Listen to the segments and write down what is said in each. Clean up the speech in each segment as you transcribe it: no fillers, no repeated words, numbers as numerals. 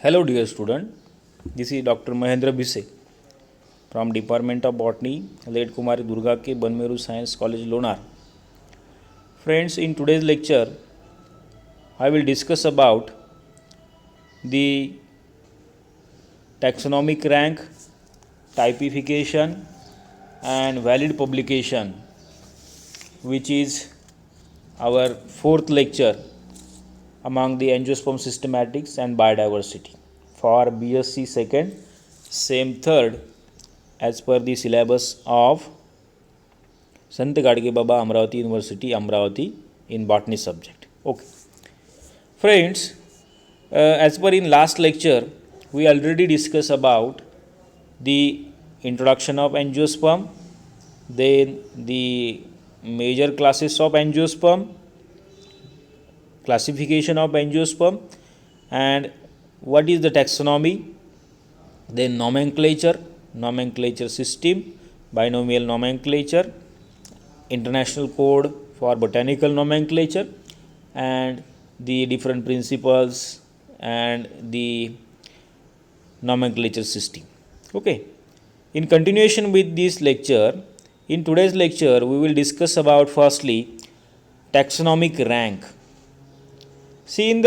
Hello dear student, this is Dr. Mahendra Bise from Department of Botany, Late Kumari Durga Ke Banmeru Science College, Lonar. Friends, in today's lecture, I will discuss about the taxonomic rank, typification and valid publication, which is our fourth lecture among the angiosperm systematics and biodiversity for BSc second, same third, as per the syllabus of Sant Gadge Baba Amravati University, Amravati in botany subject. Okay. Friends, as per in last lecture, we already discussed about the introduction of angiosperm, then the major classes of angiosperm, classification of angiosperm, and what is the taxonomy, then nomenclature system, binomial nomenclature, international code for botanical nomenclature, and the different principles and the nomenclature system. Okay. In continuation with this lecture, in today's lecture we will discuss about firstly taxonomic rank. See,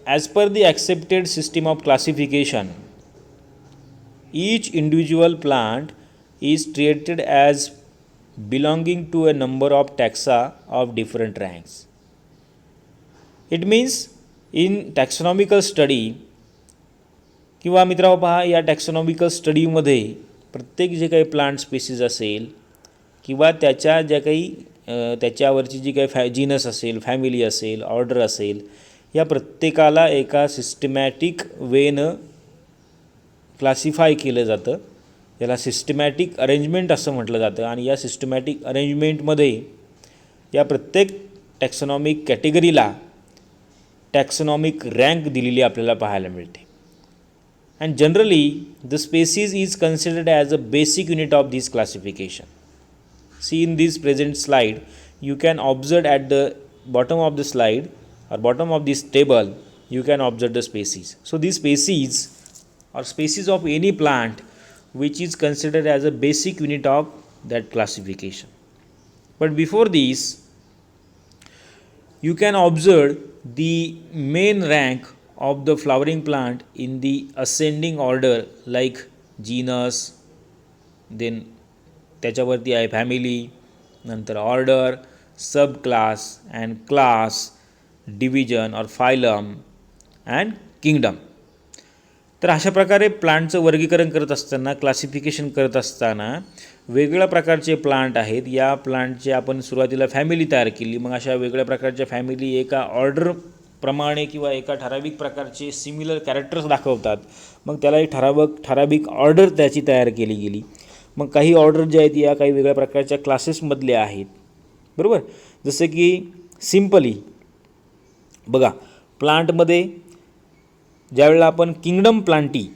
as per the accepted system of classification, each individual plant is treated as belonging to a number of taxa of different ranks. It means in taxonomical study किंवा मित्रांनो पहा, या टॅक्सॉनॉमिकल स्टडीमध्ये प्रत्येक जे काही plant species असेल किंवा त्याच्या ज्या काही त्याच्यावरची जी काही जीनस असेल, फॅमिली असेल, ऑर्डर असेल, या प्रत्येकाला एका सिस्टमॅटिक वेनं क्लासिफाय केलं जातं. याला सिस्टमॅटिक अरेंजमेंट असं म्हटलं जातं. आणि या सिस्टमॅटिक अरेंजमेंटमध्ये या प्रत्येक टॅक्सॉनॉमिक कॅटेगरीला टॅक्सॉनॉमिक रँक दिलेली आपल्याला पाहायला मिळते. And generally the species is considered as a basic unit of this classification. See, in this present slide you can observe at the bottom of the slide or bottom of this table you can observe the species. So these species or species of any plant which is considered as a basic unit of that classification. But before this you can observe the main rank of the flowering plant in the ascending order, like genus, then त्याच्यावरती आहे family, नंतर order, sub class and class, division और phylum and kingdom. तर अशा प्रकारे प्लांटचं वर्गीकरण करत असताना, क्लासिफिकेशन करत असताना वेगवेगळ्या प्रकारचे प्लांट आहेत. या प्लांटचे आपण सुरुवातीला फॅमिली तयार केली, मग अशा वेगवेगळ्या प्रकारच्या फॅमिली एका ऑर्डर प्रमाणे किंवा एका ठराविक प्रकारचे सिमिलर कॅरेक्टर्स दाखवतात. मग त्याला एक ठराविक ऑर्डर त्याची तयार केली गेली. मग काही ऑर्डर जे आहेत या काही वेगळ्या प्रकारच्या क्लासेसमधले आहेत, बरोबर. जसे की सिम्पली बघा, प्लांटमध्ये ज्यावेळेला आपण किंगडम प्लांटी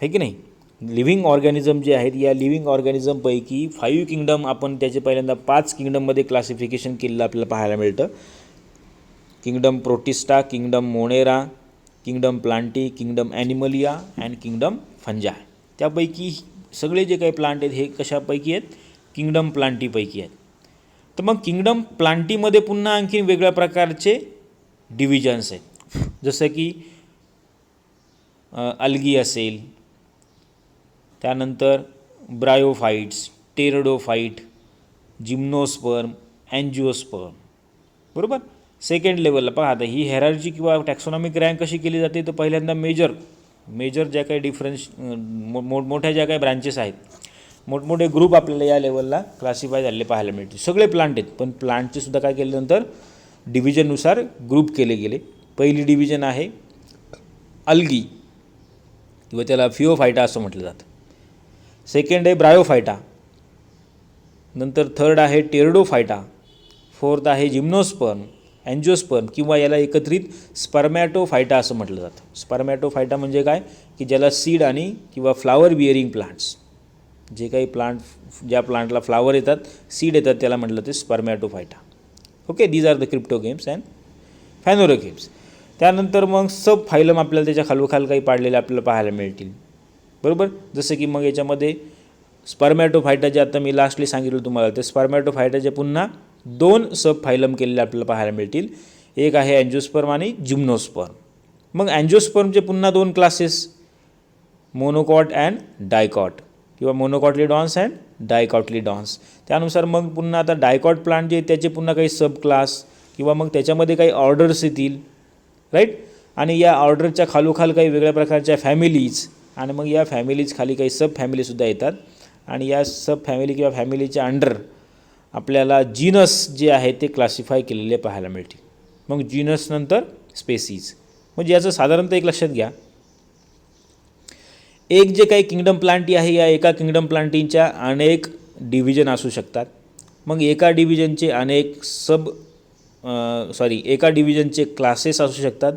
आहे की नाही, लिव्हिंग ऑर्गॅनिझम जे आहेत, या लिव्हिंग ऑर्गॅनिझमपैकी 5 किंगडम आपण त्याचे पहिल्यांदा 5 किंगडममध्ये क्लासिफिकेशन केलेलं आपल्याला पाहायला मिळतं. Kingdom Protista, kingdom Monera, kingdom Plantae, kingdom Animalia and kingdom Fungi. त्यापैकी सगळे जे काही प्लांट आहेत हे कशापैकी आहेत, किंगडम प्लांटीपैकी आहेत. तर मग किंगडम प्लांटीमध्ये पुन्हा आणखी वेगळ्या प्रकारचे डिव्हिजन्स आहेत. जसं की अल्गी असेल, त्यानंतर ब्रायोफाईट्स, टेरडोफाईट, जिम्नोस्पर्म, अँजिओस्पर्म, बरोबर. सेकंड लेवलला पहा, आता ही हेरार्ची किंवा टॅक्सॉनॉमिक रँक कशी केली जाते, तर पहिल्यांदा मेजर ज्या काही मोठ्या ज्या काही ब्रांचेस आहेत, मोठमोठे ग्रुप आपल्याला या लेवलला क्लासिफाय झालेले पाहायला मिळते. सगळे प्लांट आहेत, पण प्लांटचे सुद्धा काय केल्यानंतर डिव्हिजननुसार ग्रुप केले गेले. पहिली डिव्हिजन आहे अल्गी किंवा त्याला फिओफायटा असं म्हटलं जातं. सेकंड आहे ब्रायोफायटा, नंतर थर्ड आहे टेरडोफायटा, फोर्थ आहे जिम्नोस्पर्म, अँजिओस्पर्म किंवा याला एकत्रित स्पर्मॅटोफायटा असं म्हटलं जातं. स्पर्मॅटोफायटा म्हणजे काय, की ज्याला सीड आणि किंवा फ्लावर बिअरिंग प्लांट्स, जे काही प्लांट ज्या प्लांटला फ्लावर येतात, सीड येतात, त्याला म्हटलं ते Spermatophyta. Okay, these are the Cryptogams and Phanerogams. त्यानंतर मग सब फायलम आपल्याला त्याच्या खालोखाल काही पाडलेले आपल्याला पाहायला मिळतील, बरोबर. जसं की मग याच्यामध्ये स्पर्मॅटोफायटा जे आता मी लास्टली सांगितलं तुम्हाला, ते स्पर्मॅटोफायटाचे पुन्हा 2 सब फायलम केलेले आपल्याला पाहायला मिळतील. एक आहे अँजिओस्पर्म आणि जिम्नोस्पर्म. मग अँजिओस्पर्मचे पुन्हा 2 क्लासेस, मोनोकॉट अँड डायकॉट किंवा मोनोकॉटलिडॉन्स अँड डायकॉटलिडॉन्स. त्यानुसार मग पुन्हा आता डायकॉट प्लांट जे त्याचे पुन्हा काही सब क्लास किंवा मग त्याच्यामध्ये काही ऑर्डर्स येतील, राईट. आणि या ऑर्डरच्या खालोखाल काही वेगळ्या प्रकारच्या फॅमिलीज, आणि मग या फॅमिलीज खाली काही सब फॅमिलीसुद्धा येतात. आणि या सब फॅमिली किंवा फॅमिलीच्या अंडर आपल्याला जीनस जे आहे ते क्लासिफाय केलेले पाहायला मिळतील. मग जीनसनंतर स्पेसीज. म्हणजे याचं साधारणतः एक लक्षात घ्या, एक जे काही किंगडम प्लांटी आहे, या एका किंगडम प्लांटींच्या अनेक डिव्हिजन असू शकतात. मग एका डिव्हिजनचे अनेक एका डिव्हिजनचे क्लासेस असू शकतात.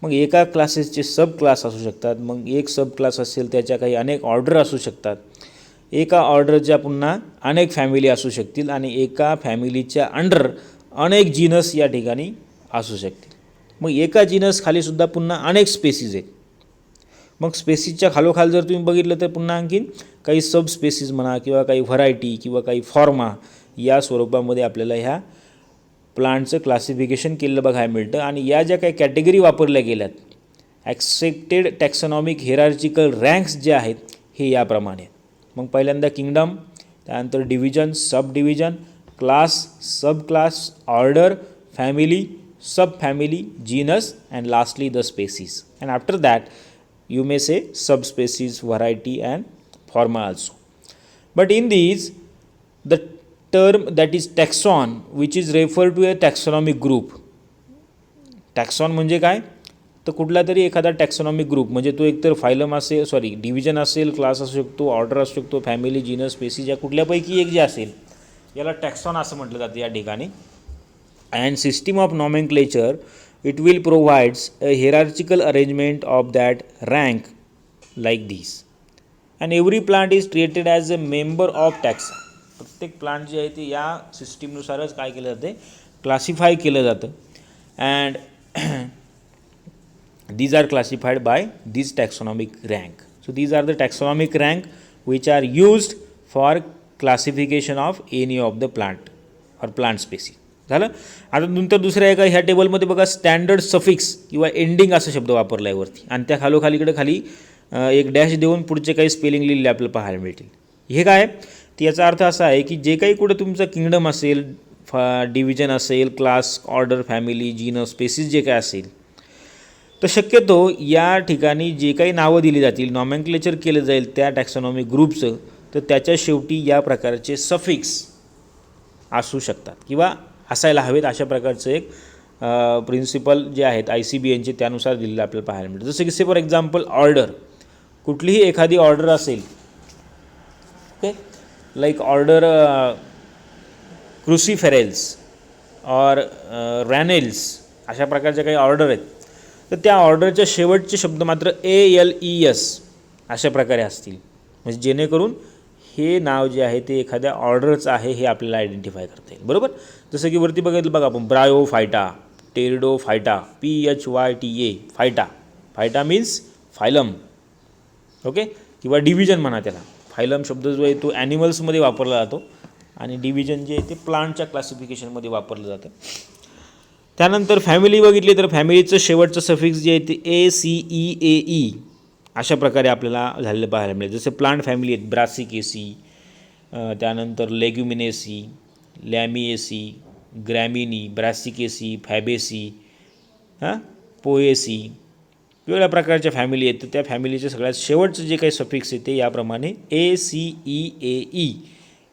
मग एका क्लासेसचे सब क्लास असू शकतात. मग एक सब क्लास असेल त्याच्या काही अनेक ऑर्डर असू शकतात. एका ऑर्डरच्या पुन्हा अनेक फॅमिली असू शकतील आणि एका फॅमिलीच्या अंडर अनेक जीनस या ठिकाणी असू शकतील. मग एका जीनस खालीसुद्धा पुन्हा अनेक स्पेसीज आहेत. मग स्पेसीजच्या खालोखाल जर तुम्ही बघितलं तर पुन्हा आणखीन काही सब स्पेसीज म्हणा किंवा काही व्हरायटी किंवा काही फॉर्मा या स्वरूपामध्ये आपल्याला ह्या प्लांटचं क्लासिफिकेशन केलेलं बघायला मिळतं. आणि या ज्या काही कॅटेगरी वापरल्या गेल्यात, ॲक्सेप्टेड टॅक्सॉनॉमिक हेरार्चिकल रँक्स जे आहेत हे याप्रमाणे. मग पहिल्यांदा किंगडम, त्यानंतर division, sub division, class, sub class, order, family, sub family, genus, and lastly the species. And after that you may say subspecies, variety and forma also. But in these, the term that is taxon, which is referred to a taxonomic group. Taxon म्हणजे काय, तर कुठला तरी एखादा taxonomic group, म्हणजे तो एकतर phylum असेल, डिव्हिजन असेल, क्लास असू शकतो, ऑर्डर असू शकतो, फॅमिली, जीनस, स्पेसीज या कुठल्यापैकी एक जे असेल याला टॅक्सॉन असं म्हटलं जातं या ठिकाणी. And system of nomenclature, it will provides a hierarchical arrangement of that rank like this, and every plant is treated as a member of taxa. प्रत्येक प्लांट जे आहे ते या सिस्टीमनुसारच काय केलं जाते, क्लासिफाय केलं जातं. And these are classified by this taxonomic rank. So these are the taxonomic rank which are used for classification of any of the plant or plant species. झालं. आता नंतर दुसऱ्या एका ह्या टेबलमध्ये बघा स्टँडर्ड सफिक्स किंवा एंडिंग असा शब्द वापरला आहे वरती, आणि त्या खालोखालीकडे खाली एक डॅश देऊन पुढचे काही स्पेलिंग लिहिलेले आपल्याला पाहायला मिळतील. हे काय, तर याचा अर्थ असा आहे की जे काही कुठं तुमचं किंगडम असेल, डिव्हिजन असेल, class, order, family, genus, species जे काय असेल, तर शक्यतो या ठिकाणी जे काही नावं दिली जातील, नॉमेनक्लेचर केलं जाईल त्या टॅक्सॉनॉमिक ग्रुपचं, तर त्याच्या शेवटी या प्रकारचे सफिक्स असू शकतात किंवा असायला हवेत. अशा प्रकारचं एक प्रिन्सिपल जे आहेत ICBNचे त्यानुसार दिलेलं आपल्याला पाहायला मिळतं. जसं की से फॉर एक्झाम्पल ऑर्डर, कुठलीही एखादी ऑर्डर असेल, ओके, लाईक ऑर्डर क्रुसिफेरेल्स और रॅनेल्स, अशा प्रकारच्या काही ऑर्डर आहेत, तर त्या ऑर्डरच्या शेवटचे शब्द मात्र ALES अशा प्रकारे असतील, म्हणजे जेणेकरून हे नाव जे आहे ते एखाद्या ऑर्डरचं आहे हे आपल्याला आयडेंटिफाय करता येईल, बरोबर. जसं की वरती बघितलं बघा आपण, Bryophyta, Pteridophyta, PHYTA, phyta means phylum, okay, किंवा डिव्हिजन म्हणा त्याला. फायलम शब्द जो आहे तो ॲनिमल्समध्ये वापरला जातो आणि डिव्हिजन जे आहे ते प्लांटच्या क्लासिफिकेशनमध्ये वापरलं जातं. त्यानंतर फॅमिली बघितली तर फॅमिलीचं शेवटचं सफिक्स जे आहे ते ACEAE अशा प्रकारे आपल्याला झालेलं पाहायला मिळेल. जसे प्लांट फॅमिली आहेत, ब्रासिकेसी, त्यानंतर लेग्युमिनेसी, लॅमिएसी, ग्रॅमिनी, ब्रासिकेसी, फॅबेसी, पोएसी, वेगवेगळ्या प्रकारच्या फॅमिली आहेत. तर त्या फॅमिलीचे सगळ्यात शेवटचं जे काही सफिक्स आहे ते याप्रमाणे ACEAE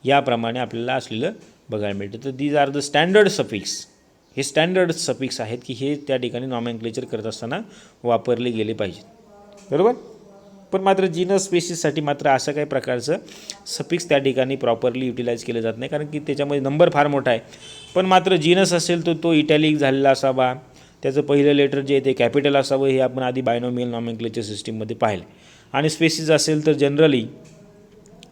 याप्रमाणे आपल्याला असलेलं बघायला मिळतं. तर these are the standard suffix. हे स्टँडर्ड सफिक्स आहेत की हे त्या ठिकाणी नॉमेनक्लेचर करत असताना वापरले गेले पाहिजेत, बरोबर. पण मात्र जीनस स्पेसीससाठी मात्र असं काही प्रकारचं सफिक्स त्या ठिकाणी प्रॉपरली युटिलाइज केलं जात नाही, कारण की त्याच्यामध्ये नंबर फार मोठा आहे. पण मात्र जीनस असेल तर तो इटॅलिक झालेला असावा, त्याचं पहिलं लेटर जे आहे ते कॅपिटल असावं, हे आपण आधी बायनोमियल नॉमेनक्लेचर सिस्टीममध्ये पाहिलं. आणि स्पेसीस असेल तर generally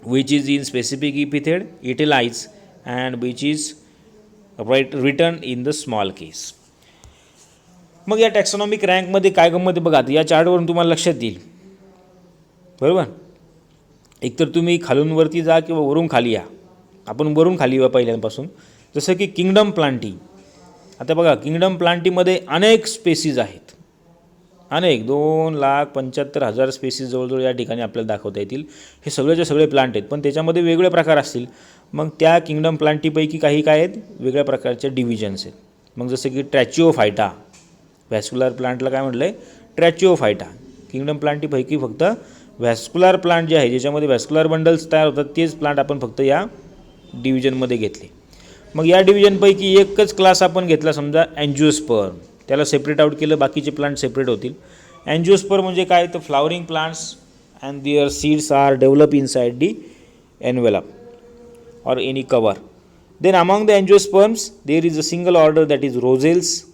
which is in specific epithet, italicise, and which is written in the small case. मग या टॅक्सॉनॉमिक रँकमध्ये काय गंमत आहे बघा, आता या चार्टवरून तुम्हाला लक्षात येईल, बरोबर. एकतर तुम्ही खालून वरती जा किंवा वरून खाली या. आपण वरून खाली या पहिल्यांपासून. जसं की किंगडम प्लांटी. आता बघा, किंगडम प्लांटीमध्ये अनेक स्पेसीज आहेत, अनेक 2,75,000 स्पेसीज जवळजवळ या ठिकाणी आपल्याला दाखवता येतील. हे सगळेचे सगळे प्लांट आहेत, पण त्याच्यामध्ये वेगळे प्रकार असतील. मग त्या किंगडम प्लांटीपैकी काही काय आहेत, वेगळ्या प्रकारचे डिव्हिजन्स आहेत. मग जसं की ट्रॅचिओफायटा, व्हॅस्क्युलर प्लांटला काय म्हटलं आहे, ट्रॅचिओफायटा. किंगडम प्लांटीपैकी फक्त व्हॅस्क्युलर प्लांट जे आहे, ज्याच्यामध्ये व्हॅस्क्युलर बंडल्स तयार होतात, तेच प्लांट आपण फक्त या डिव्हिजनमध्ये घेतले. मग या डिव्हिजनपैकी एकच क्लास आपण घेतला, समजा अँजिओस्पर्म, त्याला सेपरेट आउट केलं, बाकीचे प्लांट सेपरेट होतील. अँजिओस्पर्म म्हणजे काय, तर flowering plants and their seeds are develop inside the envelope or any cover. Then among the angiosperms there is a single order, that is rosales.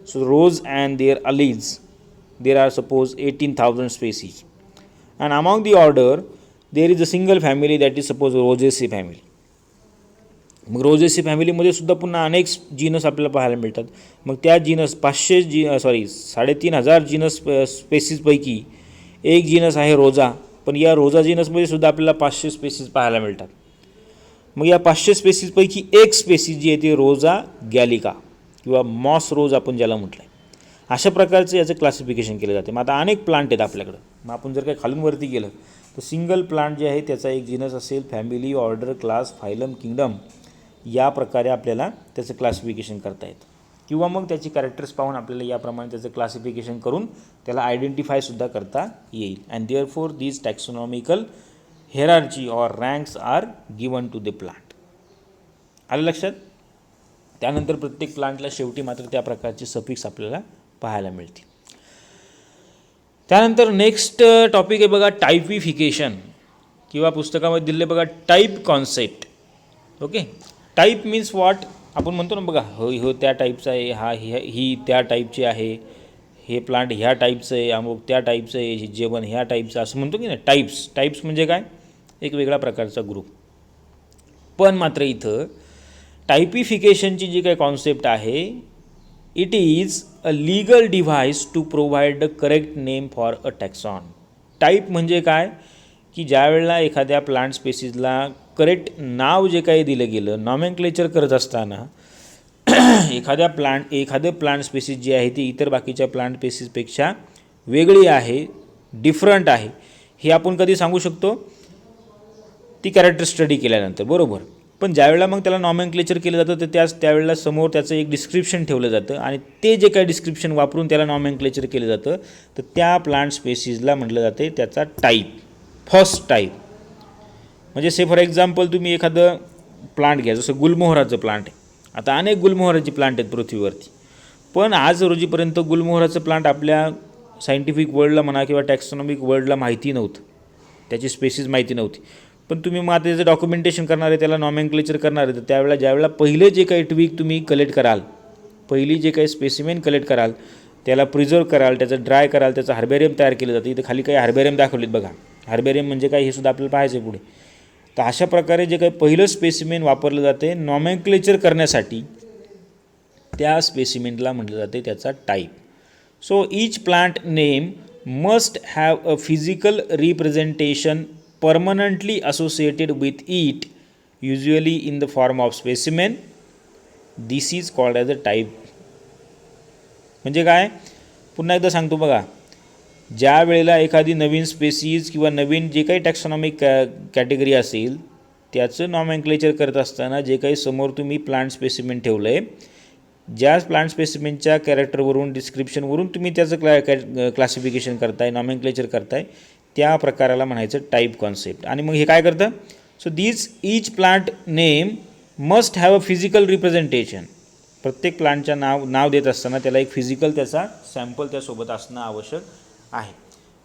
So rose and their alleles, there are suppose 18,000 species, and among the order there is a single family, that is suppose Rosaceae family. मग Rosaceae फॅमिलीमध्ये सुद्धा पुन्हा अनेक genus आपल्याला पाहायला मिळतात. मग त्या जीनस 3,500 जीनस स्पेसीजपैकी एक जीनस आहे रोजा, पण या रोजा जीनसमध्ये सुद्धा आपल्याला 500 स्पेसीज पाहायला मिळतात. मग या 500 स्पेसीजपैकी एक स्पेसीज जी आहे ती रोजा गॅलिका किंवा मॉस रोज आपण ज्याला म्हटलं आहे, अशा प्रकारचं याचं क्लासिफिकेशन केलं जाते. मग आता अनेक प्लांट आहेत आपल्याकडं. मग आपण जर काही खालून वरती गेलं तर सिंगल प्लांट जे आहे त्याचा एक जीनस असेल, family, order, class, phylum, kingdom, या प्रकारे आपल्याला त्याचं क्लासिफिकेशन करता येतं. किंवा मग त्याची कॅरेक्टर्स पाहून आपल्याला याप्रमाणे त्याचं क्लासिफिकेशन करून त्याला आयडेंटिफायसुद्धा करता येईल. And therefore these taxonomical hierarchy or ranks are given to the plant. आलं लक्षात. त्यानंतर प्रत्येक प्लांटला शेवटी मात्र त्या प्रकारचे सफिक्स आपल्याला पाहायला मिळतील. त्यानंतर नेक्स्ट टॉपिक आहे बघा, टायपिफिकेशन, किंवा पुस्तकामध्ये दिले बघा type concept. Okay, type means what. आपण म्हणतो ना बघा, हो त्या टाईपचा आहे, ही त्या टाईपची आहे, हे प्लांट ह्या टाईपचं आहे, अमुक त्या टाईपचं आहे, जेवण ह्या टाईपचं, असं म्हणतो की नाही. टाईप्स म्हणजे काय, एक वेगळा प्रकारचा ग्रुप. पण मात्र इथं टायपिफिकेशनची जी काही कॉन्सेप्ट आहे, it is a legal device to provide the correct name for a taxon. Type म्हणजे काय, की ज्या वेळेला एखाद्या प्लांट स्पेसीजला करेक्ट नाव जे काही दिलं गेलं, नॉमेनक्लेचर करत असताना एखादं प्लांट स्पेसीज जी आहे ती इतर बाकीच्या प्लांट स्पेसीजपेक्षा वेगळी आहे, डिफरंट आहे, हे आपण कधी सांगू शकतो, ती कॅरेक्टर स्टडी केल्यानंतर, बरोबर. पण ज्यावेळेला मग त्याला नॉमेनक्लेचर केलं जातं तर त्यावेळेला समोर त्याचं एक डिस्क्रिप्शन ठेवलं जातं, आणि ते जे काही डिस्क्रिप्शन वापरून त्याला नॉमेनक्लेचर केलं जातं, तर त्या प्लांट स्पेसीजला म्हटलं जाते त्याचा टाईप, फर्स्ट टाईप. म्हणजे से फॉर एक्झाम्पल तुम्ही एखादं प्लांट घ्या, जसं गुलमोहराचं प्लांट आहे. आता अनेक गुलमोहराची प्लांट आहेत पृथ्वीवरती, पण आज रोजीपर्यंत गुलमोहराचं प्लांट आपल्या सायंटिफिक वर्ल्डला म्हणा किंवा टॅक्सॉनॉमिक वर्ल्डला माहिती नव्हतं, त्याची स्पेसीज माहिती नव्हती. पण तुम्ही मग आता त्याचं डॉक्युमेंटेशन करणार आहे, त्याला नॉमेनक्लेचर करणार आहे, तर त्यावेळेला ज्यावेळेला पहिले जे काही ट्विक तुम्ही कलेक्ट कराल, पहिली जे काही स्पेसिमेन कलेक्ट कराल, त्याला प्रिझर्व कराल, त्याचं ड्राय कराल, त्याचं हार्बेरियम तयार केलं जातं. इथं खाली काही हार्बेरियम दाखवलेत बघा. हार्बेरियम म्हणजे काय हे सुद्धा आपल्याला पाहायचं आहे पुढे. तर अशा प्रकारे जे काही पहिलं स्पेसिमेन वापरलं जाते नॉमेनक्लेचर करण्यासाठी, त्या स्पेसिमेनला म्हटलं जाते त्याचा type. So each plant name must have a physical representation permanently associated with it, usually in the form of specimen. This is called as a type. म्हणजे काय, पुन्हा एकदा सांगतो बघा, ज्या वेळेला एखादी नवीन स्पेसीज किंवा नवीन जे काही टॅक्सॉनॉमिक कॅटेगरी असेल, त्याचं नॉमेनक्लेचर करत असताना जे काही समोर तुम्ही प्लांट स्पेसिमेन ठेवलं आहे, ज्या प्लांट स्पेसिमेनच्या कॅरेक्टरवरून, डिस्क्रिप्शनवरून तुम्ही त्याचं क्लासिफिकेशन करताय, नॉमेनक्लेचर करताय, त्या प्रकाराला म्हणायचं टाईप कॉन्सेप्ट. आणि मग हे काय करतं, so each plant name must have a physical representation. प्रत्येक प्लांटच्या नाव देत असताना त्याला एक फिजिकल त्याचा सॅम्पल त्यासोबत असणं आवश्यक आहे.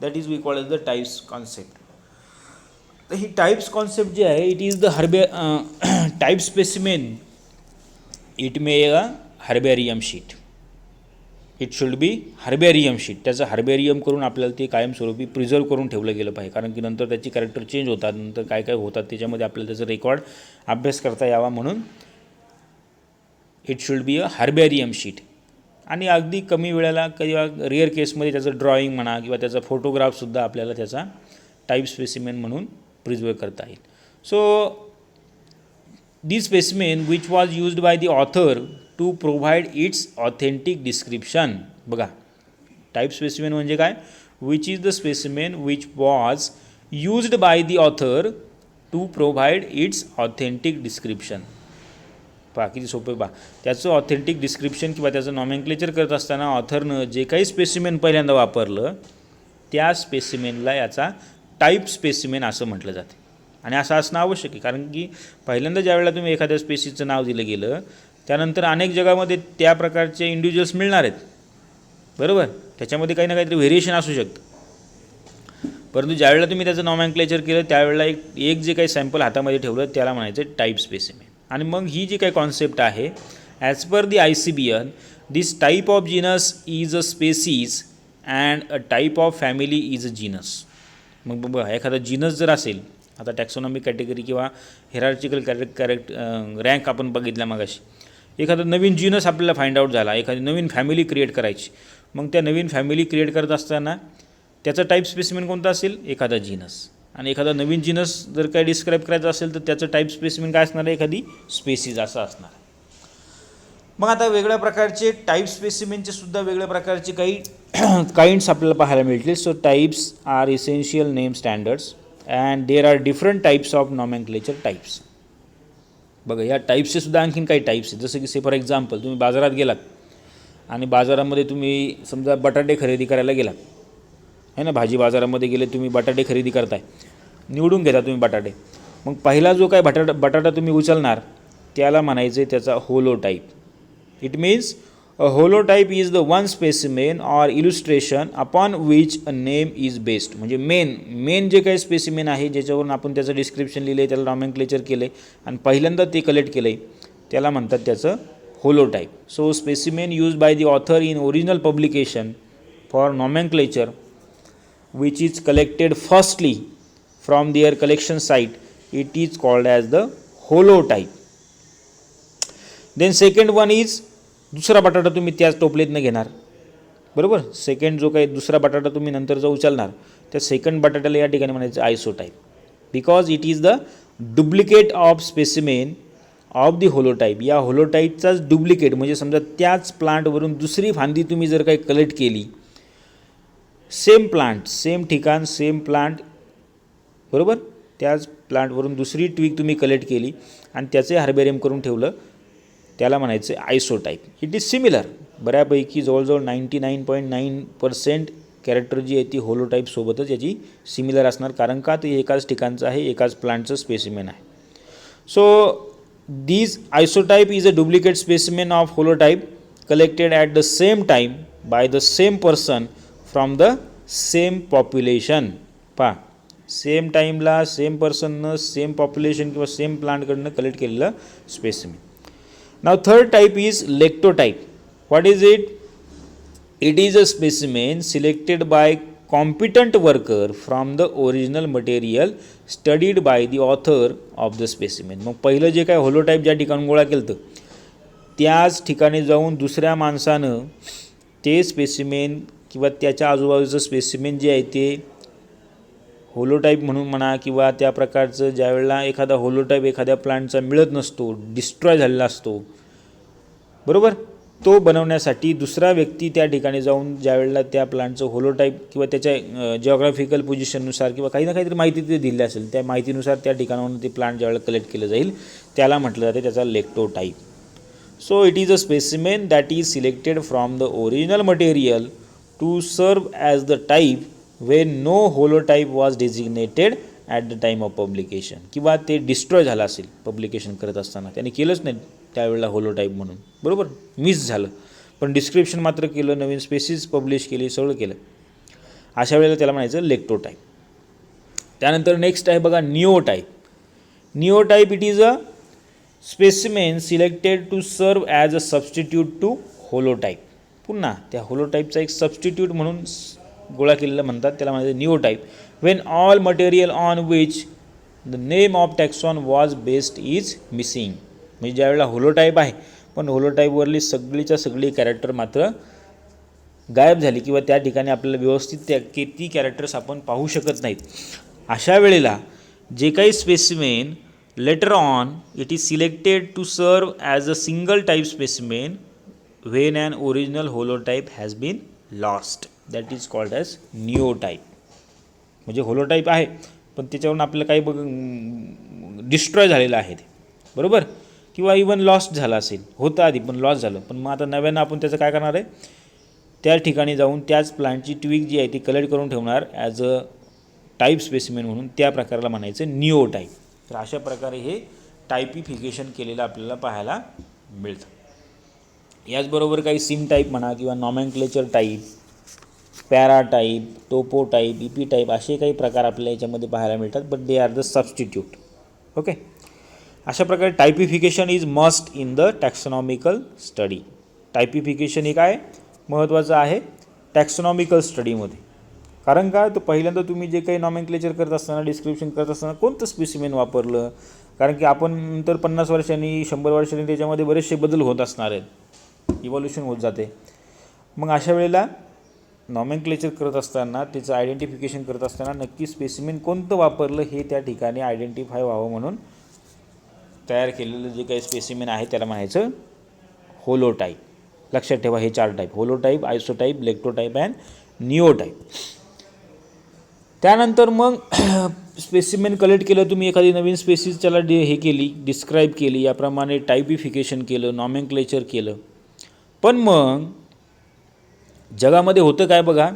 That is we call as the types concept. तर ही टाईप्स कॉन्सेप्ट जी आहे, it is the type specimen, it may a herbarium sheet, it should be herbarium sheet. त्याचं हर्बेरियम करून आपल्याला ते कायमस्वरूपी प्रिझर्व करून ठेवलं गेलं पाहिजे, कारण की नंतर त्याची कॅरेक्टर चेंज होतात, नंतर काय काय होतात त्याच्यामध्ये आपल्याला त्याचं रेकॉर्ड अभ्यास करता यावा, म्हणून it should be a herbarium sheet. आणि अगदी कमी वेळेला किंवा रेअर केसमध्ये त्याचं ड्रॉइंग म्हणा किंवा त्याचा फोटोग्राफसुद्धा आपल्याला त्याचा टाईप स्पेसिमेन म्हणून प्रिझर्व करता येईल. So this specimen which was used by the author to provide its authentic description. बघा, टाईप स्पेसिमेन म्हणजे काय, which is the specimen which was used by the author to provide its authentic description. पहा किती सोपं. पहा, त्याचं authentic description किंवा त्याचं नॉमेनक्लेचर करत असताना ऑथरनं जे काही स्पेसिमेन पहिल्यांदा वापरलं त्या स्पेसिमेनला याचा टाईप स्पेसिमेन असं म्हटलं जाते. आणि असं असणं आवश्यक आहे, कारण की पहिल्यांदा ज्यावेळेला तुम्ही एखाद्या स्पेसीचं नाव दिलं गेलं त्यानंतर अनेक जगामध्ये त्या प्रकारचे इंडिव्हिज्युअल्स मिळणार आहेत, बरोबर. त्याच्यामध्ये काही ना काहीतरी व्हेरिएशन असू शकतं. परंतु ज्यावेळेला तुम्ही त्याचं नॉमेनक्लेचर केलं त्यावेळेला एक जे काही सॅम्पल हातामध्ये ठेवलं त्याला म्हणायचं टाईप स्पेसिमेन. आणि मग ही जी काही कॉन्सेप्ट आहे, as per the ICBN this type of genus is a species and a type of family is a genus. मग बघा, एखादा जीनस जर असेल, आता टॅक्सॉनॉमिक कॅटेगरी किंवा हेरार्चिकल रँक आपण बघितल्या मगाशी, एखादा नवीन जीनस आपल्याला फाइंड आउट झाला, एखादी नवीन फॅमिली क्रिएट करायची, मग त्या नवीन फॅमिली क्रिएट करत असताना त्याचं टाईप स्पेसिमेन कोणतं असेल, एखादा जीनस. आणि एखादा नवीन जीनस जर काही डिस्क्राईब करायचं असेल तर त्याचं टाईप स्पेसिमेन काय असणार आहे, एखादी स्पेसीज असं असणार आहे. मग आता वेगळ्या प्रकारचे टाईप स्पेसिमेनचे सुद्धा वेगळ्या प्रकारचे काही काइंड्स आपल्याला पाहायला मिळतील. So types are essential name standards and there are different types of nomenclature types. बघा, या टाईप्सचे सुद्धा आणखीन काही टाईप्स आहेत. जसं की फॉर एक्झाम्पल तुम्ही बाजारात गेलात आणि बाजारामध्ये तुम्ही समजा बटाटे खरेदी करायला गेलात, आहे ना, भाजी बाजारामध्ये गेले, तुम्ही बटाटे खरेदी करताय, निवडून घेता तुम्ही बटाटे. मग पहिला जो काय बटाटा तुम्ही उचलणार त्याला म्हणायचं आहे त्याचा holotype. It means a holotype is the one specimen or illustration upon which a name is based. म्हणजे मेन जे काही स्पेसिमेन आहे ज्याच्यावरून आपण त्याचं डिस्क्रिप्शन लिहिलं आहे, त्याला नॉमेनक्लेचर केलं आहे आणि पहिल्यांदा ते कलेक्ट केलं आहे त्याला म्हणतात त्याचं holotype. So specimen used by the author in original publication for nomenclature which is collected firstly from their collection site, it is called as the holotype. Then second one is, दुसरा बटाटा तुम्ही त्याच टोपलीतनं घेणार, बरोबर. Second जो काही दुसरा बटाटा तुम्ही नंतर जो उचलणार त्या सेकंड बटाट्याला या ठिकाणी म्हणायचं isotype, because it is the duplicate of specimen of the holotype. या होलोटाईपचाच डुप्लिकेट म्हणजे समजा त्याच प्लांटवरून दुसरी फांदी तुम्ही जर काही कलेक्ट केली, सेम प्लांट, सेम ठिकाण, सेम प्लांट, बरोबर, त्याच प्लांटवरून दुसरी ट्विक तुम्ही कलेक्ट केली आणि त्याचे हार्बेरियम करून ठेवलं, त्याला म्हणायचं आयसोटाईप. It is similar. बऱ्यापैकी जवळजवळ 99.9% कॅरेक्टर जी आहे ती होलोटाईपसोबतच याची सिमिलर असणार, कारण का ते एकाच ठिकाणचं आहे, एकाच प्लांटचं स्पेसिमेन आहे. So this isotype is a duplicate specimen of holotype collected at the same time by the same person from the same population. पहा, सेम टाईमला सेम पर्सननं सेम पॉप्युलेशन किंवा सेम प्लांटकडनं कलेक्ट केलेलं स्पेसिमेन. नाव third type is lectotype. What is it? It is a specimen selected by competent worker from the original material studied by the author of the specimen. मग पहिलं जे काय होलोटाईप ज्या ठिकाणी गोळा केलं होतं त्याच ठिकाणी जाऊन दुसऱ्या माणसानं ते स्पेसिमेन किंवा त्याच्या आजूबाजूचं स्पेसिमेन जे आहे ते होलोटाईप म्हणून म्हणा किंवा त्या प्रकारचं, ज्यावेळेला एखादा होलोटाईप एखाद्या प्लांटचा मिळत नसतो, डिस्ट्रॉय झालेला असतो, बरोबर, तो बनवण्यासाठी दुसरा व्यक्ती त्या ठिकाणी जाऊन ज्यावेळेला त्या प्लांटचं होलोटाईप किंवा त्याच्या जिओग्राफिकल पोझिशननुसार किंवा काही ना काहीतरी माहिती ते दिली असेल त्या माहितीनुसार त्या ठिकाणावरून ते प्लांट ज्यावेळेला कलेक्ट केलं जाईल त्याला म्हटलं जाते त्याचा lectotype. So it is a specimen that is selected from the original material to serve as the type when no holotype was designated at the time of publication. किंवा ते डिस्ट्रॉय झालं असेल पब्लिकेशन करत असताना, त्याने केलंच नाही त्यावेळेला होलोटाईप म्हणून, बरोबर, मिस झालं, पण डिस्क्रिप्शन मात्र केलं, नवीन स्पेसीज पब्लिश केली, सगळं केलं, अशा वेळेला त्याला म्हणायचं लेक्टोटाईप. त्यानंतर नेक्स्ट आहे बघा neotype. Neotype it is a specimen selected to serve as a substitute to holotype. पुन्हा त्या होलोटाईपचा एक सबस्टिट्यूट म्हणून गोळा केलेला म्हणतात, त्याला म्हणजे neotype. When all material on which the name of taxon was based is missing. म्हणजे ज्यावेळेला होलोटाईप आहे पण होलोटाईपवरली सगळीच्या सगळी कॅरेक्टर मात्र गायब झाली किंवा त्या ठिकाणी आपल्याला व्यवस्थित ती कॅरेक्टर्स आपण पाहू शकत नाहीत. अशा वेळेला जे काही specimen later on it is selected to serve as a single type specimen when an original holotype has been lost, that is called as neotype. म्हणजे होलोटाईप आहे पण त्याच्यावरून आपल्याला काही डिस्ट्रॉय झालेलं आहे ते, बरोबर, किंवा इवन लॉस्ट झाला असेल, होतं आधी पण लॉस झालं, पण मग आता नव्यानं आपण त्याचं काय करणार आहे, त्या ठिकाणी जाऊन त्याच प्लांटची ट्विक जी आहे ती कलेक्ट करून ठेवणार ॲज अ टाईप स्पेसिमेन म्हणून, त्या प्रकाराला म्हणायचं निओटाईप. तर अशा प्रकारे हे टायपिफिकेशन केलेलं आपल्याला पाहायला मिळतं. याचबरोबर काही सिम टाईप म्हणा किंवा nomenclature type, paratype, topotype, epitype असे काही प्रकार आपल्याला याच्यामध्ये पाहायला मिळतात, but they are the substitute. Okay, अशा प्रकारे typification is must in the taxonomical study. Typification हे काय महत्त्वाचं आहे टॅक्सॉनॉमिकल स्टडीमध्ये. कारण काय, तर पहिल्यांदा तुम्ही जे काही नॉमेनक्लेचर करत असताना, डिस्क्रिप्शन करत असताना कोणतं स्पेसिमेन वापरलं, कारण की आपण नंतर 50 वर्षांनी 100 वर्षांनी त्याच्यामध्ये बरेचसे बदल होत असणार आहेत, इव्हॉल्युशन होत जाते. मग अशा वेळेला नॉमेनक्लेचर करत असताना, त्याचं आयडेंटिफिकेशन करत असताना नक्की स्पेसिमेन कोणतं वापरलं हे त्या ठिकाणी आयडेंटिफाय व्हावं म्हणून तयार केलेलं जे काही स्पेसिमेन आहे त्याला म्हणायचं होलोटाईप. लक्षात ठेवा हे 4 टाईप: होलोटाईप, आयसोटाईप, लेक्टोटाईप अँड निओटाईप. त्यानंतर मग स्पेसिमेन कलेक्ट केलं तुम्ही, एखादी नवीन स्पेसिस त्याला हे केली, डिस्क्राईब केली, याप्रमाणे टायपिफिकेशन केलं, नॉमेनक्लेचर केलं. पण मग जगामध्ये होतं काय बघा,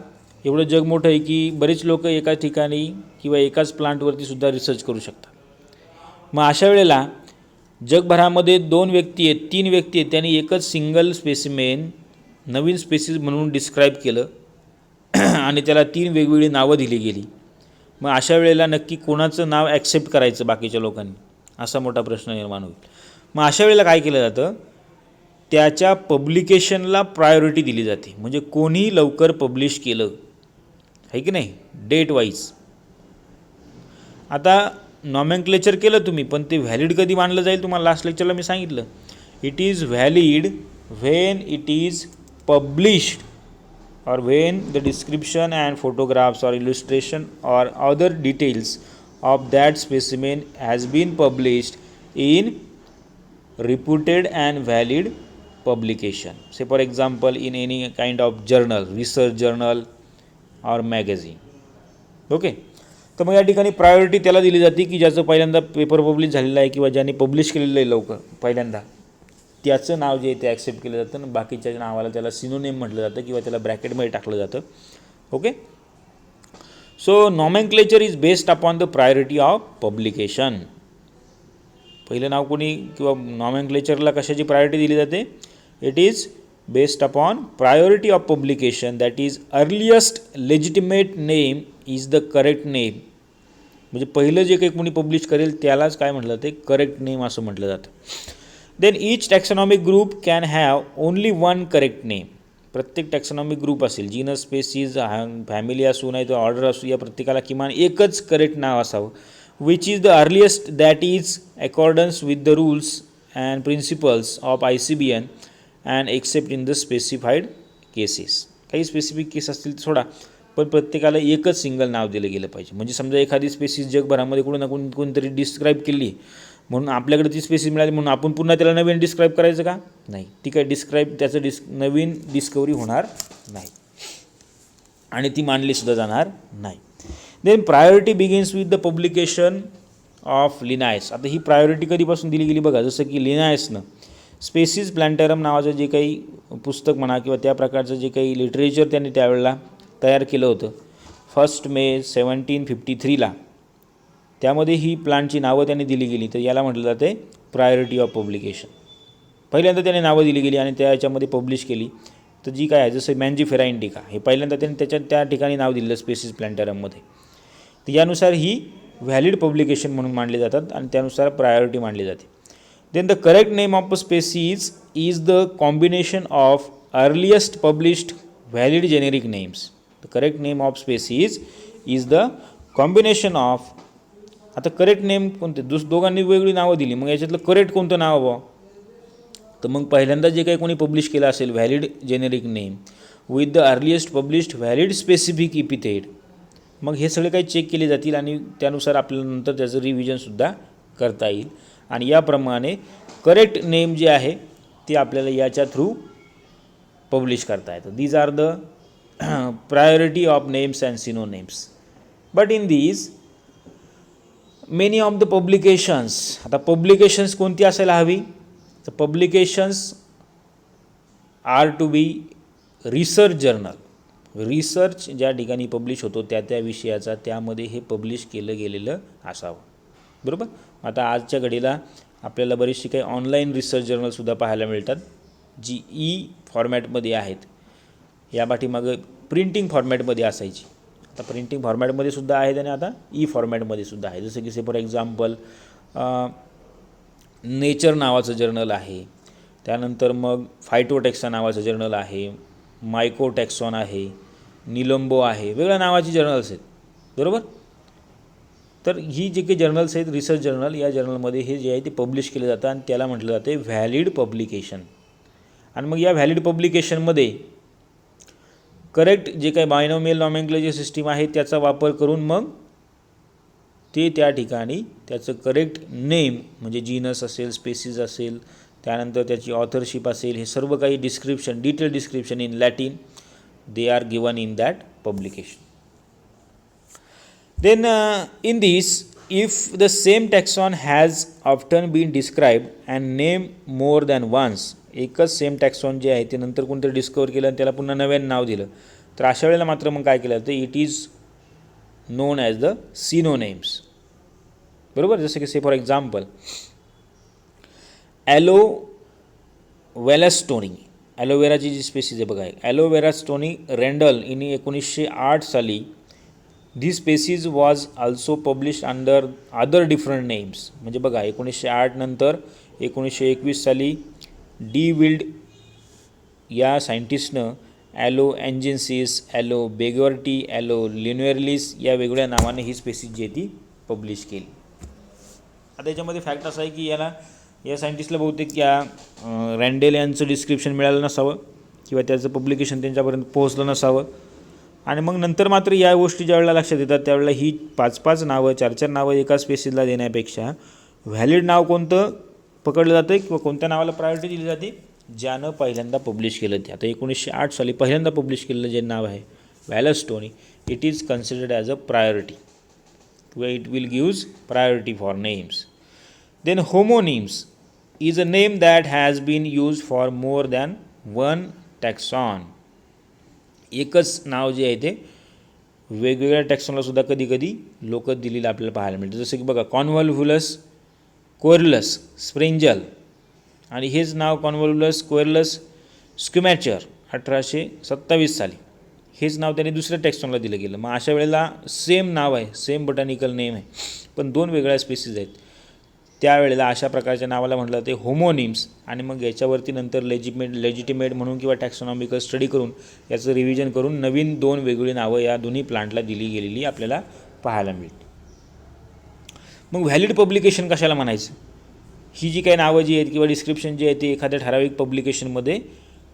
एवढं जग मोठं आहे की बरेच लोक एका ठिकाणी किंवा एकाच प्लांटवरती सुद्धा रिसर्च करू शकतात. मग अशा वेळेला जगभरामध्ये 2 व्यक्ती आहेत, 3 व्यक्ती आहेत, त्यांनी एकच सिंगल स्पेसिमेन नवीन स्पेसिस म्हणून डिस्क्राईब केलं आणि त्याला 3 वेगवेगळी नावं दिली गेली. मग अशा वेळेला नक्की कोणाचं नाव ॲक्सेप्ट करायचं बाकीच्या लोकांनी, असा मोठा प्रश्न निर्माण होईल. मग अशा वेळेला काय केलं जातं, त्याच्या पब्लिकेशनला प्रायोरिटी दिली जाते. म्हणजे कोणी लवकर पब्लिश केलं आहे की नाही, डेट वाईज. आता नॉमेनक्लेचर केलं तुम्ही, पण ते व्हॅलिड कधी मानलं जाईल, तुम्हाला लास्ट लेक्चरला मी सांगितलं, it is valid when it is published or when the description and photographs or illustration or other details of that specimen has been published in reputed and valid publication, say for example in any kind of journal, research journal or magazine. Okay, तर मग या ठिकाणी priority त्याला दिली जाते की ज्याचं पहिल्यांदा पेपर पब्लिश झालेलं आहे किंवा ज्याने पब्लिश केलेलं आहे लवकर पहिल्यांदा, त्याचं नाव जे आहे ते ॲक्सेप्ट केलं जातं आणि बाकीच्या नावाला त्याला सिनोनेम म्हटलं जातं किंवा त्याला ब्रॅकेटमध्ये टाकलं जातं. Okay, so nomenclature is based upon the priority of publication. पहिलं नाव कोणी किंवा नॉमेनक्लेचरला कशाची प्रायोरिटी दिली जाते, it is based upon priority of publication, that is earliest legitimate name is the correct name. म्हणजे पहिलं जे काही कोणी पब्लिश करेल त्यालाच काय म्हटलं जाते, करेक्ट नेम असं म्हटलं जातं. Then each taxonomic group can have only one correct name. प्रत्येक टॅक्सॉनॉमिक ग्रुप असेल, जीनस, स्पेसीज, फॅमिली असू नाही तर ऑर्डर असू, या प्रत्येकाला किमान एकच करेक्ट नाव असावं. Which is the earliest that is accordance with the rules and principles of ICBN and accept in the specified cases. काही स्पेसिफिक केस असतील तर सोडा, पण प्रत्येकाला एकच सिंगल नाव दिलं गेलं पाहिजे. म्हणजे समजा एखादी स्पेसिस जगभरामध्ये कोणी ना कोणीतरी डिस्क्राईब केली म्हणून आपल्याकडे ती स्पेसिस मिळाली म्हणून आपण पुन्हा त्याला नवीन डिस्क्राईब करायचं का, नाही. ती काय डिस्क्राईब त्याचं नवीन डिस्कवरी होणार नाही आणि ती मानलीसुद्धा जाणार नाही. Then priority begins with the publication of Linnaeus. आता ही प्रायोरिटी कधीपासून दिली गेली बघा, जसं की लिनायसनं स्पेसिस प्लॅन्टरम नावाचं जे काही पुस्तक म्हणा किंवा त्या प्रकारचं जे काही लिटरेचर त्यांनी त्यावेळेला तयार केलं होतं 1 मे 1753ला, त्यामध्ये ही प्लांटची नावं त्यांनी दिली गेली. तर याला म्हटलं जाते प्रायोरिटी ऑफ पब्लिकेशन. पहिल्यांदा त्याने नावं दिली गेली आणि त्याच्यामध्ये पब्लिश केली. तर जी काय आहे, जसं मॅन्जिफेरा इंडिका हे पहिल्यांदा त्यांनी त्या ठिकाणी नाव दिलेलं स्पेसिस प्लॅन्टरममध्ये. तर यानुसार ही व्हॅलिड पब्लिकेशन म्हणून मानले जातात आणि त्यानुसार प्रायोरिटी मानली जाते. Then the correct name of species is the combination of earliest published valid generic names. The correct name of species is the combination of, आता करेक्ट नेम कोणते, दोघांनी वेगळी नावं दिली, मग याच्यातलं करेक्ट कोणतं नाव हवं, तर मग पहिल्यांदा जे काही कोणी पब्लिश केलं असेल valid generic name with the earliest published valid specific epithet, मग हे सगळे काही चेक केले जातील आणि त्यानुसार आपल्याला नंतर त्याचं रिव्हिजनसुद्धा करता येईल. आणि याप्रमाणे करेक्ट नेम जे आहे ते आपल्याला याच्या थ्रू पब्लिश करता येतं. These are the priority of names and synonyms. But in these many of the publications, आता पब्लिकेशन्स कोणती असायला हवी, तर publications are to be research journal. Research ज्या ठिकाणी पब्लिश होतो त्या विषयाचा त्यामध्ये हे पब्लिश केलं गेलेलं असावं. बरोबर. आता आजच्या घडीला आपल्याला बरीचशी काही ऑनलाईन रिसर्च जर्नलसुद्धा पाहायला मिळतात जी फॉर्मॅटमध्ये आहेत. या पाठीमागं प्रिंटिंग फॉर्मॅटमध्ये असायची, आता प्रिंटिंग फॉर्मॅटमध्ये सुद्धा आहेत आणि आता फॉर्मॅटमध्ये सुद्धा आहे. जसं की फॉर एक्झाम्पल नेचर नावाचं जर्नल आहे, त्यानंतर मग फायटोटेक्सा नावाचं जर्नल आहे, मायकोटॅक्सॉन आहे, निलंबो आहे, वेगळ्या नावाची जर्नल्स आहेत. बरोबर. तर ही जे काही जर्नल्स आहेत रिसर्च जर्नल, या जर्नलमध्ये हे जे आहे ते पब्लिश केलं जातं आणि त्याला म्हटलं जाते व्हॅलिड पब्लिकेशन. आणि मग या व्हॅलिड पब्लिकेशनमध्ये करेक्ट जे काही बायनॉमियल नॉमेनक्लेचर सिस्टीम आहे त्याचा वापर करून मग ते त्या ठिकाणी त्याचं करेक्ट नेम म्हणजे जीनस असेल, स्पेसिस असेल, त्यानंतर त्याची ऑथरशिप असेल, हे सर्व काही description, detail description in Latin they are given in that publication. Then in this, if the same taxon has often been described and named more than once, एकच सेम टॅक्सॉन जे आहे ते नंतर कोणतरी डिस्कवर केलं आणि त्याला पुन्हा नव्यानं नाव दिलं, तर अशा वेळेला मात्र मग काय केलं जातं, it is non as the synonyms. बरोबर. जसं की से फॉर एक्झाम्पल ॲलोवेलास्टोनी, ॲलोवेराची जी स्पेसिस आहे बघा, ॲलोवेरास्टोनी रेंडल इन 1908 साली. This species was also published under other different names. म्हणजे बघा 1908 नंतर 1921 साली डी विल्ड या सायंटिस्टनं ॲलो एंजिन्सिस, ॲलो बेगवर्टी, ॲलो लिन्युअरलिस या वेगवेगळ्या नावाने ही स्पेसिस जी आहे ती पब्लिश केली. आता याच्यामध्ये फॅक्ट असा आहे की या सायंटिस्टला बहुतेक या रँडेल यांचं डिस्क्रिप्शन मिळालं नसावं किंवा त्याचं पब्लिकेशन त्यांच्यापर्यंत पोहोचलं नसावं. आणि मग नंतर मात्र या गोष्टी ज्यावेळेला लक्षात येतात त्यावेळेला ही 5-5 नावं, 4-4 नावं एका स्पेसिसला देण्यापेक्षा व्हॅलिड नाव कोणतं पकडलं जातं किंवा कोणत्या नावाला प्रायोरिटी दिली जाते, ज्यानं पहिल्यांदा पब्लिश केलं ते. आता 1908 साली पहिल्यांदा पब्लिश केलेलं जे नाव आहे व्हॅलस्टोनी, it is considered as a priority किंवा it will gives priority for names. Then homonyms is a name that has been use for more than one taxon. एकच नाव जे आहे ते वेगवेगळ्या टॅक्सॉनलासुद्धा कधी कधी लोक दिलेलं आपल्याला पाहायला मिळतं. जसं की बघा कॉन्व्हॉल्व्हुलस कोएरलस स्प्रिंजल, आणि हेच नाव कॉन्व्हॉल्व्हुलस कोएरलस स्क्युमॅचर 1827 साली हेच नाव त्यांनी दुसऱ्या टॅक्सॉनला दिलं गेलं. मग अशा वेळेला सेम नाव आहे, सेम बॉटॅनिकल नेम आहे, पण 2 वेगळ्या स्पेसिस आहेत, त्यावेळेला अशा प्रकारच्या नावाला म्हटलं ते होमोनिम्स. आणि मग याच्यावरती नंतर लेजिटिमेट म्हणून किंवा टॅक्सॉनॉमिकल स्टडी करून याचं रिव्हिजन करून नवीन 2 वेगवेगळी नावं या दोन्ही प्लांटला दिली गेलेली आपल्याला पाहायला मिळते. मग व्हॅलिड पब्लिकेशन कशाला म्हणायचं, ही जी काही नावं जी आहेत किंवा डिस्क्रिप्शन जे आहे ते एखाद्या ठराविक पब्लिकेशनमध्ये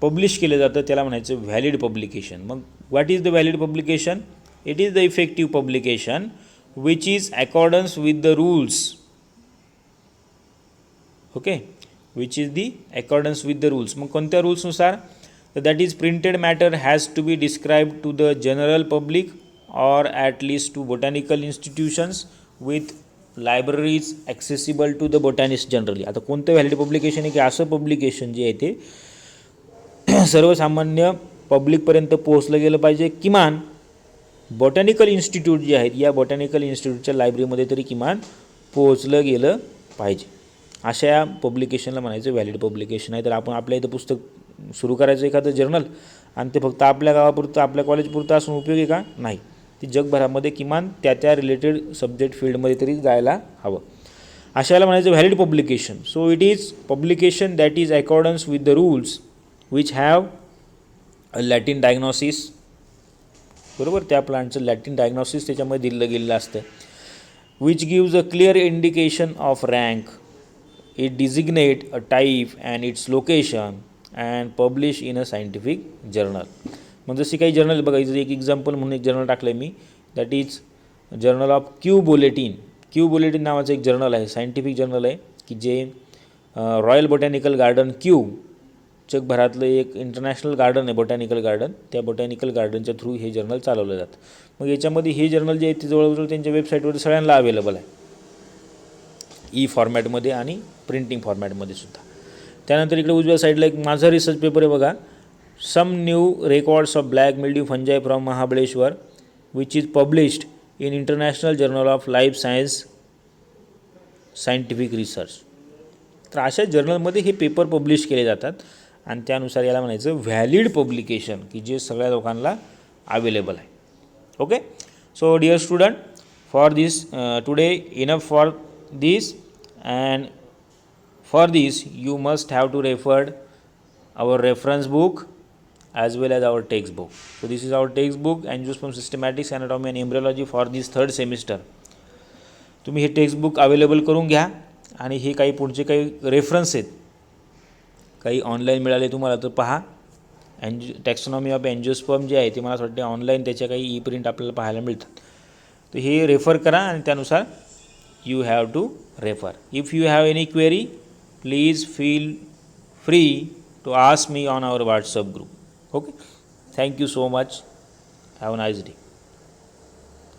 पब्लिश केलं जातं त्याला म्हणायचं व्हॅलिड पब्लिकेशन. मग what is the valid publication, it is the effective publication which is accordance with the rules. Okay, which is the accordance with the rules. मग कोणत्या रूल्सनुसार, तर that is printed matter has to be describe to the general public or at least to botanical institutions with libraries accessible to the botanist generally. आता कोणतं valid publication आहे की असं publication जे आहे ते सर्वसामान्य पब्लिकपर्यंत पोहोचलं गेलं पाहिजे, किमान बॉटॅनिकल इन्स्टिट्यूट जे आहेत या बॉटॅनिकल इन्स्टिट्यूटच्या लायब्ररीमध्ये तरी किमान पोहोचलं गेलं पाहिजे. अशा या पब्लिकेशनला म्हणायचं व्हॅलिड पब्लिकेशन आहे. तर आपण आपल्या इथं पुस्तक सुरू करायचं एखादं जर्नल आणि ते फक्त आपल्या गावापुरतं आपल्या कॉलेजपुरतं असून उपयोगी का नाही, ती जगभरामध्ये किमान त्या रिलेटेड सब्जेक्ट फील्डमध्ये तरी जायला हवं. अशाला म्हणायचं valid publication. So it is publication that is accordance with the rules which have a Latin diagnosis. बरोबर, त्या प्लांटचं लॅटिन डायग्नॉसिस त्याच्यामध्ये दिलं गेलेलं असतं. Which gives a clear indication of rank. it designate a type and its location and publish in a scientific journal. मग जशी काही journal बघायचं, एक एक्झाम्पल म्हणून एक जर्नल टाकलं आहे मी, that is journal of Kew Bulletin. Kew Bulletin नावाचं एक जर्नल आहे, सायंटिफिक जर्नल आहे की जे रॉयल बॉटॅनिकल गार्डन क्यू, जगभरातलं एक इंटरनॅशनल गार्डन आहे बॉटॅनिकल गार्डन, त्या बॉटॅनिकल गार्डनच्या थ्रू हे जर्नल चालवलं जातं. मग याच्यामध्ये हे जर्नल जे आहे ते जवळजवळ त्यांच्या वेबसाईटवर सगळ्यांना अवेलेबल आहे, ई फॉर्मॅटमध्ये आणि प्रिंटिंग फॉर्मॅटमध्ये सुद्धा. त्यानंतर इकडे उजव्या साईडला एक माझा रिसर्च पेपर आहे बघा, some new records of black mildew fungi from Mahabaleshwar which is published in international journal of life science scientific research. तर अशा जर्नलमध्ये हे पेपर पब्लिश केले जातात आणि त्यानुसार याला म्हणायचं व्हॅलिड पब्लिकेशन, की जे सगळ्या लोकांना अवेलेबल आहे. Okay, so dear student, for this today enough for this, and for this you must have to refer our reference book as well as our textbook. So this is our textbook, Angiosperm Systematics, Anatomy and Embryology for this third semester. तुम्ही हे textbook available करून घ्या आणि हे काही पुढचे काही reference आहेत, काही ऑनलाईन मिळाले तुम्हाला तर पहा. टॅक्सॉनॉमी ऑफ एंजिओस्पर्म जे आहे ते मला असं वाटते ऑनलाईन त्याच्या काही ई प्रिंट आपल्याला पाहायला मिळतात. तर हे रेफर करा आणि त्यानुसार you have to refer. If you have any query, please feel free to ask me on our WhatsApp group. Okay, thank you so much. Have a nice day.